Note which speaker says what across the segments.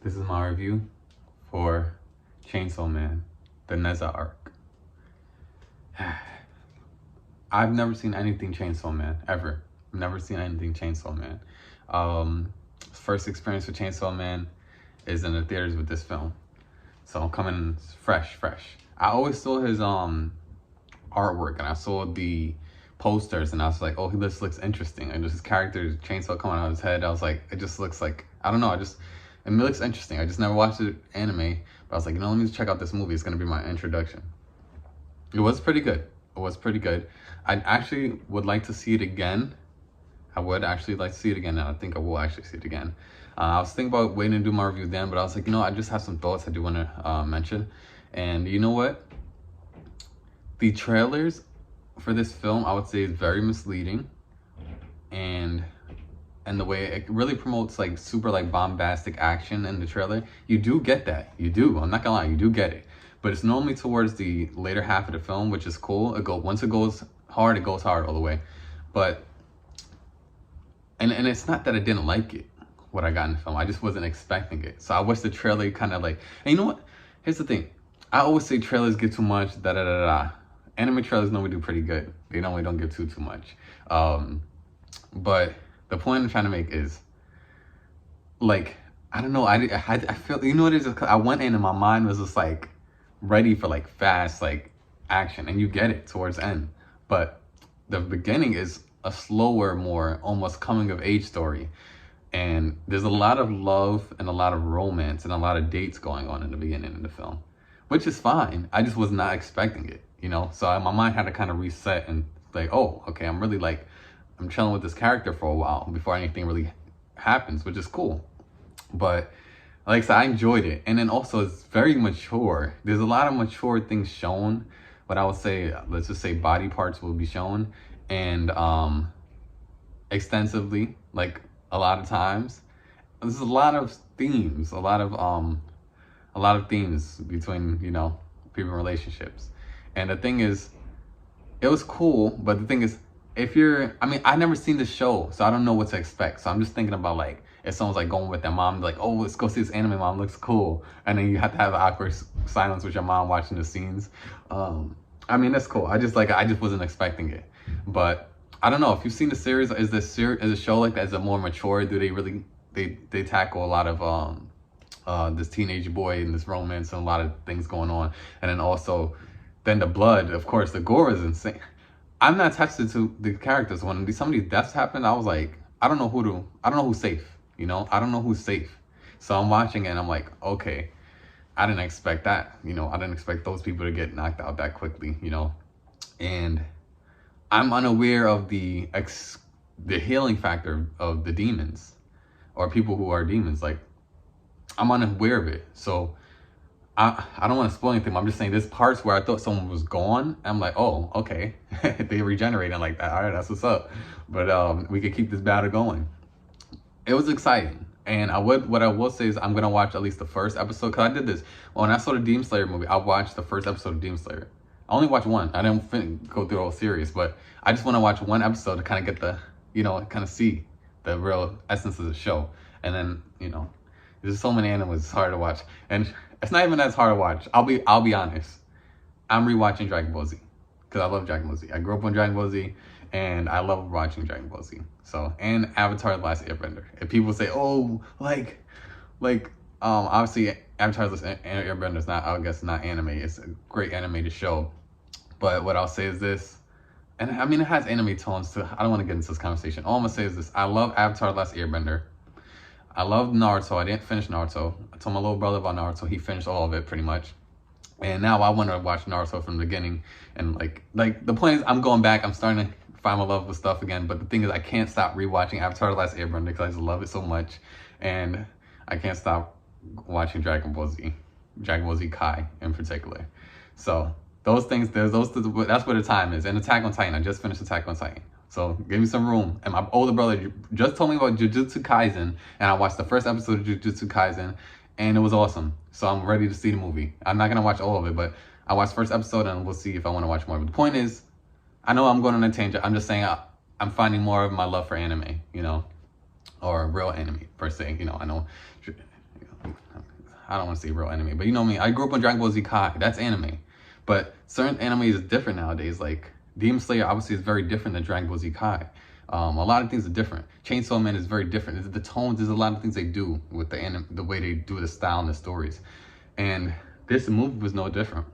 Speaker 1: This is my review for Chainsaw Man, the Reze arc. I've never seen anything Chainsaw Man, ever. Never seen anything Chainsaw Man. First experience with Chainsaw Man is in the theaters with this film. So I'm coming in fresh. I always saw his artwork, and I saw the posters, and I was like, oh, this looks interesting. And just his character's chainsaw coming out of his head. I was like, it just looks like, I don't know, it looks interesting. I just never watched it anime, but I was like, let me check out this movie. It's gonna be my introduction. It was pretty good. I actually would like to see it again. I would actually like to see it again, and I think I will actually see it again. I was thinking about waiting to do my review then, but I was like, I just have some thoughts I do want to mention. And you know what? The trailers for this film, I would say, is very misleading, and the way it really promotes like super like bombastic action in the trailer. You do get that. You do. I'm not gonna lie, you do get it. But it's normally towards the later half of the film, which is cool. Once it goes hard all the way. But and it's not that I didn't like it, what I got in the film. I just wasn't expecting it. So I wish the trailer kind of like, and you know what? Here's the thing. I always say trailers get too much, Anime trailers normally do pretty good. They normally don't give too much. But the point I'm trying to make is, like, I don't know. I feel, you know what it is? I went in and my mind was just like ready for like fast like action, and you get it towards the end. But the beginning is a slower, more almost coming of age story. And there's a lot of love and a lot of romance and a lot of dates going on in the beginning of the film, which is fine. I just was not expecting it, So my mind had to kind of reset and like, oh, okay, I'm chilling with this character for a while before anything really happens, which is cool. But like I said, I enjoyed it. And then also it's very mature. There's a lot of mature things shown, but I would say, let's just say body parts will be shown, and extensively, like a lot of times. There's a lot of themes, a lot of themes between, people in relationships. And the thing is, it was cool, but the thing is, I never seen the show, so I don't know what to expect. So I'm just thinking about like, if someone's like going with their mom, like, oh, let's go see this anime, mom, looks cool. And then you have to have an awkward silence with your mom watching the scenes. That's cool. I just wasn't expecting it. But I don't know if you've seen the series. Is a show like that? Is it more mature? Do they really they tackle a lot of this teenage boy and this romance and a lot of things going on, and then the blood, of course, the gore is insane. I'm not attached to the characters. When some of these deaths happen, I was like, I don't know who's safe. I don't know who's safe. So I'm watching it and I'm like, okay, I didn't expect that. I didn't expect those people to get knocked out that quickly. And I'm unaware of the healing factor of the demons, or people who are demons. Like, I'm unaware of it. So I don't want to spoil anything. I'm just saying there's parts where I thought someone was gone. I'm like, oh, okay. They regenerated like that. All right, that's what's up. But we could keep this battle going. It was exciting. And what I will say is I'm going to watch at least the first episode, because I did this. When I saw the Demon Slayer movie, I watched the first episode of Demon Slayer. I only watched one. I didn't go through the whole series, but I just want to watch one episode to kind of get the, kind of see the real essence of the show. And then, there's so many animes, it's hard to watch. And it's not even as hard to watch. I'll be honest. I'm rewatching Dragon Ball Z because I love Dragon Ball Z. I grew up on Dragon Ball Z, and I love watching Dragon Ball Z. So, and Avatar: The Last Airbender. If people say, oh, obviously Avatar: The Last Airbender is not, I guess, not anime. It's a great animated show. But what I'll say is this, and it has anime tones too. I don't want to get into this conversation. All I'm gonna say is this: I love Avatar: The Last Airbender. I love Naruto. I didn't finish Naruto. I told my little brother about Naruto. He finished all of it pretty much. And now I want to watch Naruto from the beginning. And like the point is, I'm going back. I'm starting to find my love with stuff again. But the thing is, I can't stop rewatching Avatar: The Last Airbender because I just love it so much. And I can't stop watching Dragon Ball Z Kai in particular. So those things, that's where the time is. And Attack on Titan. I just finished Attack on Titan. So give me some room. And my older brother just told me about Jujutsu Kaisen, and I watched the first episode of Jujutsu Kaisen, and it was awesome. So I'm ready to see the movie. I'm not gonna watch all of it, but I watched the first episode, and we'll see if I want to watch more. But the point is, I know I'm going on a tangent. I'm just saying I'm finding more of my love for anime, or real anime per se. I know I don't want to say real anime, but you know me. I grew up on Dragon Ball Z Kai. That's anime. But certain anime is different nowadays. Like Demon Slayer obviously is very different than Dragon Ball Z Kai. A lot of things are different. Chainsaw Man is very different. The tones, there's a lot of things they do with the way they do the style and the stories. And this movie was no different.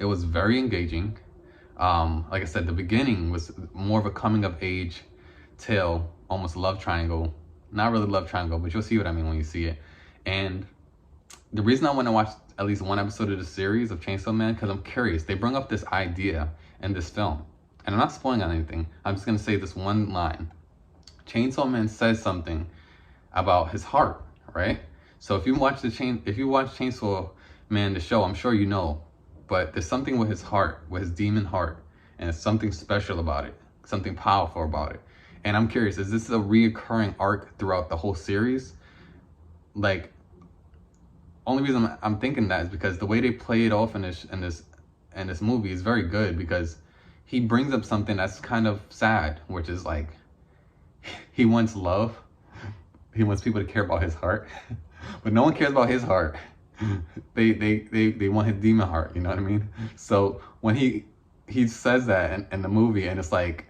Speaker 1: It was very engaging. Like I said, the beginning was more of a coming of age tale, almost love triangle. Not really love triangle, but you'll see what I mean when you see it. And the reason I want to watch at least one episode of the series of Chainsaw Man, because I'm curious. They bring up this idea in this film. And I'm not spoiling on anything. I'm just going to say this one line. Chainsaw Man says something about his heart, right? So if you watch Chainsaw Man, the show, I'm sure you know. But there's something with his heart, with his demon heart. And it's something special about it. Something powerful about it. And I'm curious, is this a reoccurring arc throughout the whole series? Like, only reason I'm thinking that is because the way they play it off in this movie is very good, because he brings up something that's kind of sad, which is like, he wants love. He wants people to care about his heart, but no one cares about his heart. They want his demon heart, you know what I mean? So when he says that in the movie, and it's like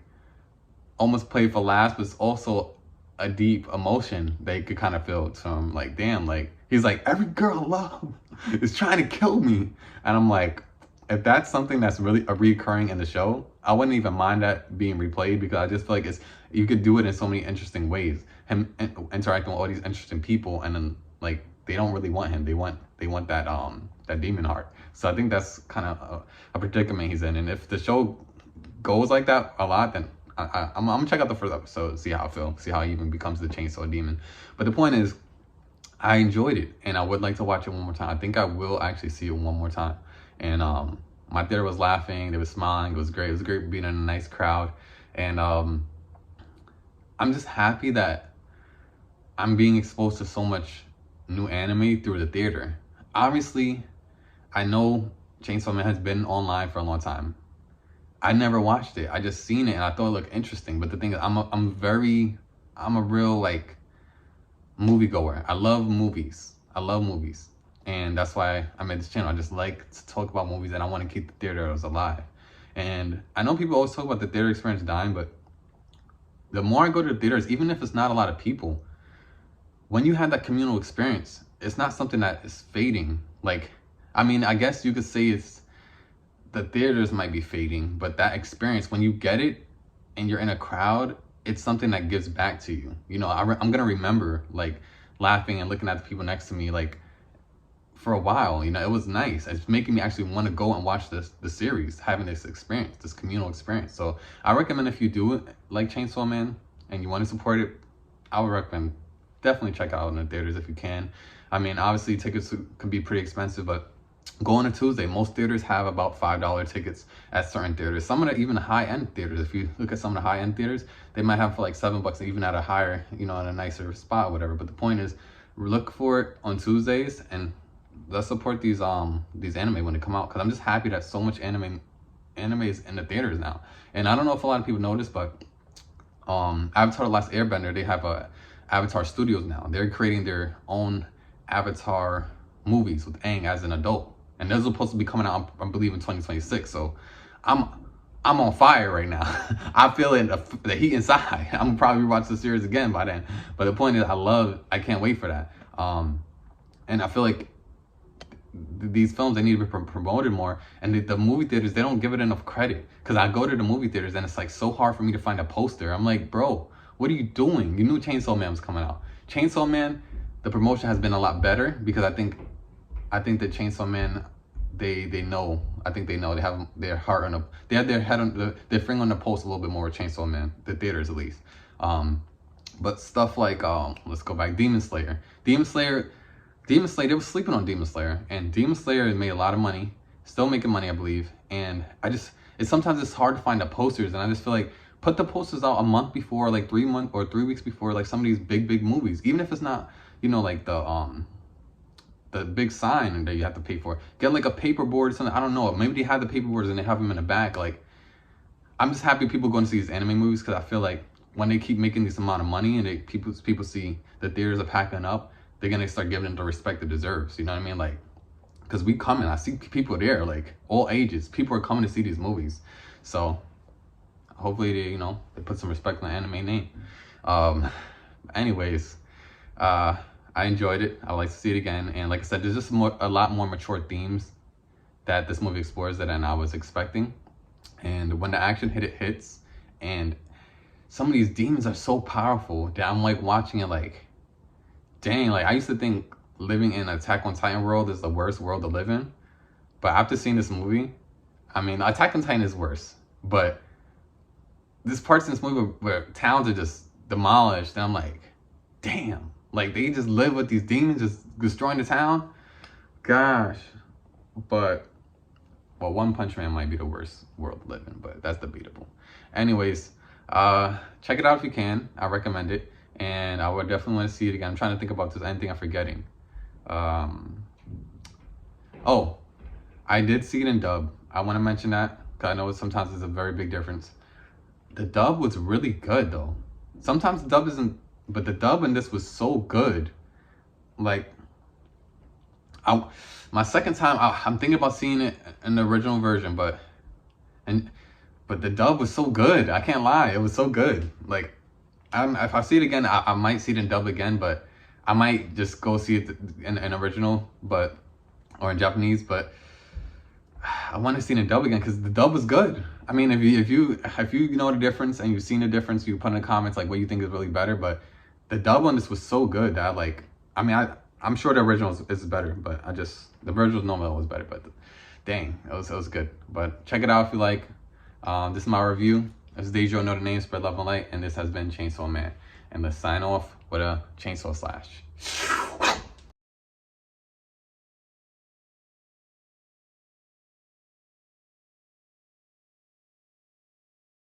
Speaker 1: almost played for laughs, but it's also a deep emotion they could kind of feel to him. Like, damn, like, he's like, every girl I love is trying to kill me. And I'm like, if that's something that's really recurring in the show, I wouldn't even mind that being replayed, because I just feel like you could do it in so many interesting ways. Him interacting with all these interesting people, and then like they don't really want him. They want that demon heart. So I think that's kind of a predicament he's in. And if the show goes like that a lot, then I'm gonna check out the first episode, see how I feel, see how he even becomes the chainsaw demon. But the point is, I enjoyed it, and I would like to watch it one more time. I think I will actually see it one more time. And my theater was laughing, they were smiling. It was great. It was great being in a nice crowd. And I'm just happy that I'm being exposed to so much new anime through the theater. Obviously, I know Chainsaw Man has been online for a long time. I never watched it. I just seen it and I thought it looked interesting. But the thing is, I'm a real like moviegoer. I love movies. And that's why I made this channel. I just like to talk about movies, and I want to keep the theaters alive. And I know people always talk about the theater experience dying, but the more I go to the theaters, even if it's not a lot of people, when you have that communal experience, it's not something that is fading. Like, I mean, I guess you could say the theaters might be fading, but that experience, when you get it and you're in a crowd, it's something that gives back to you. You know, I'm going to remember like laughing and looking at the people next to me, like, for a while. You know, it was nice. It's making me actually want to go and watch the series, having this experience, this communal experience. So I recommend, if you do it like Chainsaw Man and you want to support it, I would recommend definitely check it out in the theaters if you can. I mean, obviously tickets can be pretty expensive, but go on a Tuesday. Most theaters have about $5 tickets at certain theaters. Some of the even high-end theaters, if you look at some of the high-end theaters, they might have for like $7, even at a higher, you know, in a nicer spot, whatever. But the point is, look for it on Tuesdays, and let's support these anime when they come out, because I'm just happy that so much anime is in the theaters now. And I don't know if a lot of people know this, but Avatar: The Last Airbender, they have Avatar Studios now. They're creating their own Avatar movies with Aang as an adult, and those are supposed to be coming out, I believe, in 2026. So I'm on fire right now. I feel it, the heat inside. I'm gonna probably watch the series again by then. But the point is, I can't wait for that. And I feel like these films, they need to be promoted more, and the movie theaters, they don't give it enough credit. Because I go to the movie theaters and it's like so hard for me to find a poster. I'm like, bro, what are you doing? You knew Chainsaw Man was coming out. Chainsaw Man, the promotion has been a lot better, because I think that Chainsaw Man, they know. I think they know. They have their heart on they have their head on their finger on the pulse a little bit more with Chainsaw Man, the theaters at least. But stuff like let's go back, Demon Slayer, they were sleeping on Demon Slayer, and Demon Slayer made a lot of money, still making money, I believe. And sometimes it's hard to find the posters, and I just feel like, put the posters out a month before, like 3 months or 3 weeks before, like some of these big movies, even if it's not, you know, like the big sign that you have to pay for. Get like a paper board or something. I don't know, maybe they have the paper boards and they have them in the back. Like, I'm just happy people going to see these anime movies, because I feel like when they keep making this amount of money and people see the theaters are packing up, they're gonna start giving it the respect it deserves. You know what I mean? Like, because we coming, I see people there, like all ages. People are coming to see these movies, so hopefully they, you know, they put some respect on the anime name. Anyways, I enjoyed it. I would like to see it again, and like I said, there's just a lot more mature themes that this movie explores than I was expecting. And when the action hits, and some of these demons are so powerful that I'm like watching it like, dang, like I used to think living in Attack on Titan world is the worst world to live in. But after seeing this movie, I mean, Attack on Titan is worse. But there's parts in this movie where towns are just demolished, and I'm like, damn, like they just live with these demons just destroying the town. Gosh. But, well, One Punch Man might be the worst world to live in, but that's debatable. Anyways, check it out if you can. I recommend it, and I would definitely want to see it again. I'm trying to think about if there's anything I'm forgetting. Oh, I did see it in dub. I want to mention that because I know sometimes there's a very big difference. The dub was really good though. Sometimes the dub isn't, but the dub in this was so good. Like, my second time, I'm thinking about seeing it in the original version, but the dub was so good. I can't lie, it was so good. Like, if I see it again, I might see it in dub again, but I might just go see it in original, or in Japanese. But I want to see it in dub again because the dub was good. I mean, if you know the difference and you've seen the difference, you put in the comments like what you think is really better. But the dub on this was so good that I'm sure the original is better, but the original normal was better. But dang, it was good. But check it out if you like. This is my review. This is Dejo, know the name, spread love and light, and this has been Chainsaw Man. And let's sign off with a chainsaw slash.